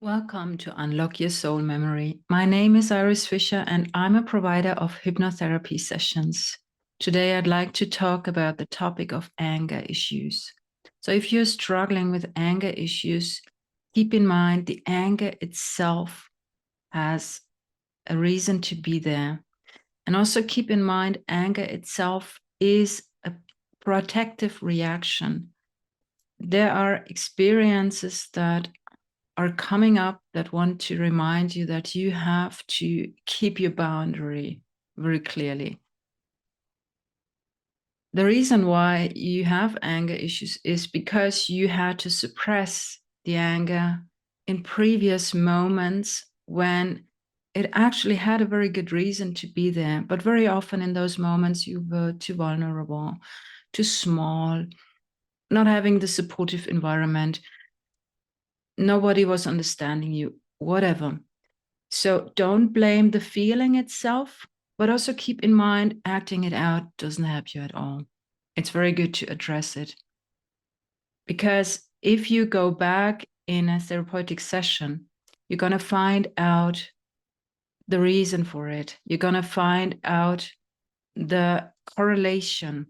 Welcome to Unlock Your Soul Memory. My name is Iris Fisher and I'm a provider of hypnotherapy sessions. Today I'd like to talk about the topic of anger issues. So if you're struggling with anger issues, keep in mind the anger itself has a reason to be there. And also keep in mind anger itself is a protective reaction. There are experiences that are coming up that want to remind you that you have to keep your boundary very clearly. The reason why you have anger issues is because you had to suppress the anger in previous moments when it actually had a very good reason to be there. But very often in those moments, you were too vulnerable, too small, not having the supportive environment. Nobody was understanding you, whatever. So don't blame the feeling itself, but also keep in mind acting it out doesn't help you at all. It's very good to address it. Because if you go back in a therapeutic session, you're going to find out the reason for it. You're going to find out the correlation.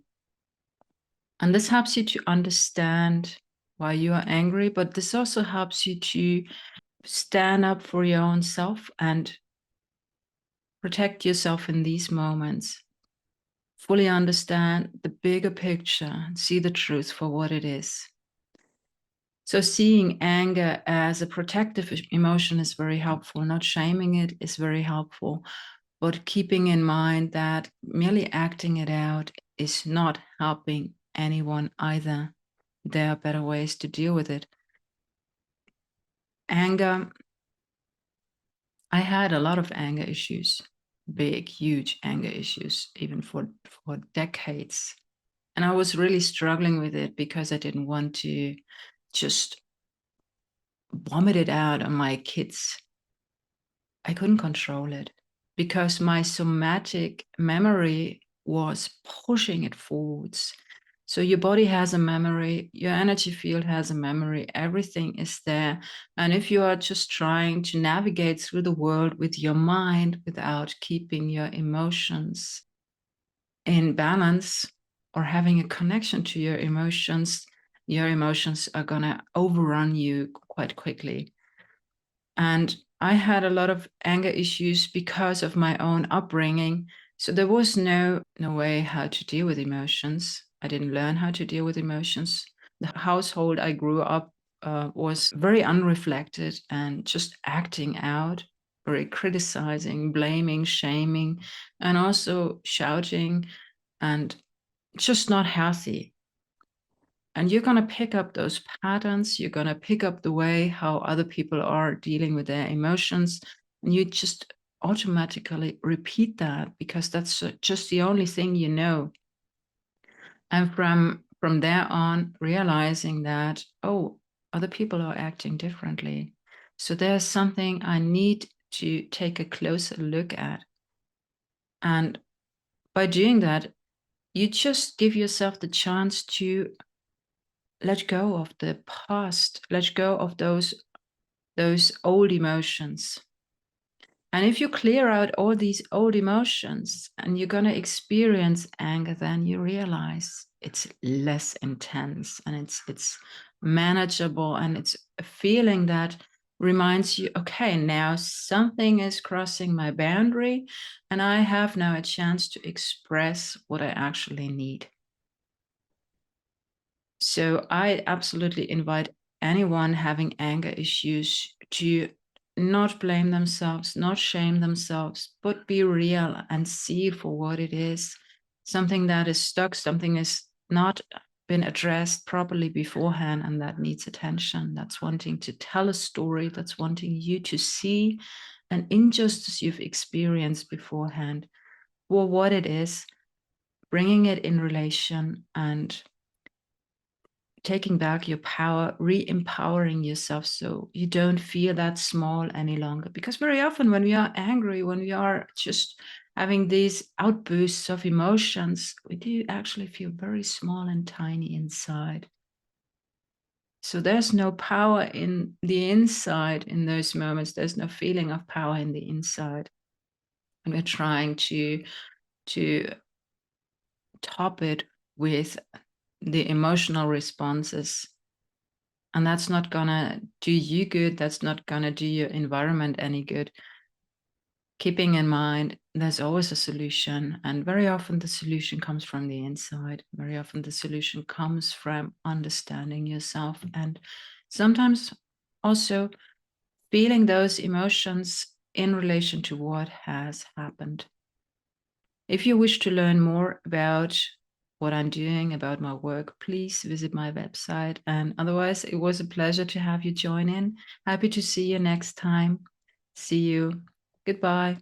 And this helps you to understand why you are angry, but this also helps you to stand up for your own self and protect yourself in these moments. Fully understand the bigger picture, see the truth for what it is. So seeing anger as a protective emotion is very helpful. Not shaming it is very helpful, but keeping in mind that merely acting it out is not helping anyone either. There are better ways to deal with it. Anger, I had a lot of anger issues, big, huge anger issues, even for decades. And I was really struggling with it because I didn't want to just vomit it out on my kids. I couldn't control it because my somatic memory was pushing it forwards. So your body has a memory, your energy field has a memory, everything is there. And if you are just trying to navigate through the world with your mind without keeping your emotions in balance or having a connection to your emotions are going to overrun you quite quickly. And I had a lot of anger issues because of my own upbringing. So there was no way how to deal with emotions. I didn't learn how to deal with emotions. The household I grew up was very unreflected and just acting out, very criticizing, blaming, shaming, and also shouting, and just not healthy. And you're going to pick up those patterns. You're going to pick up the way how other people are dealing with their emotions. And you just automatically repeat that because that's just the only thing you know. And from there on, realizing that, oh, other people are acting differently. So there's something I need to take a closer look at. And by doing that, you just give yourself the chance to let go of the past, let go of those old emotions. And if you clear out all these old emotions and you're going to experience anger, then you realize it's less intense and it's manageable, and it's a feeling that reminds you, okay, now something is crossing my boundary and I have now a chance to express what I actually need. So I absolutely invite anyone having anger issues to not blame themselves, not shame themselves, but be real and see it for what it is. Something that is stuck, something is not been addressed properly beforehand, and that needs attention. That's wanting to tell a story, that's wanting you to see an injustice you've experienced beforehand, or what it is, bringing it in relation and taking back your power, re-empowering yourself so you don't feel that small any longer. Because very often when we are angry, when we are just having these outbursts of emotions, we do actually feel very small and tiny inside. So there's no power in the inside in those moments. There's no feeling of power in the inside. And we're trying to top it with the emotional responses. And that's not gonna do you good. That's not gonna do your environment any good. Keeping in mind, there's always a solution. And very often the solution comes from the inside. Very often the solution comes from understanding yourself. And sometimes also feeling those emotions in relation to what has happened. If you wish to learn more about what I'm doing, about my work, please visit my website. And otherwise, it was a pleasure to have you join in. Happy to see you next time. See you. Goodbye.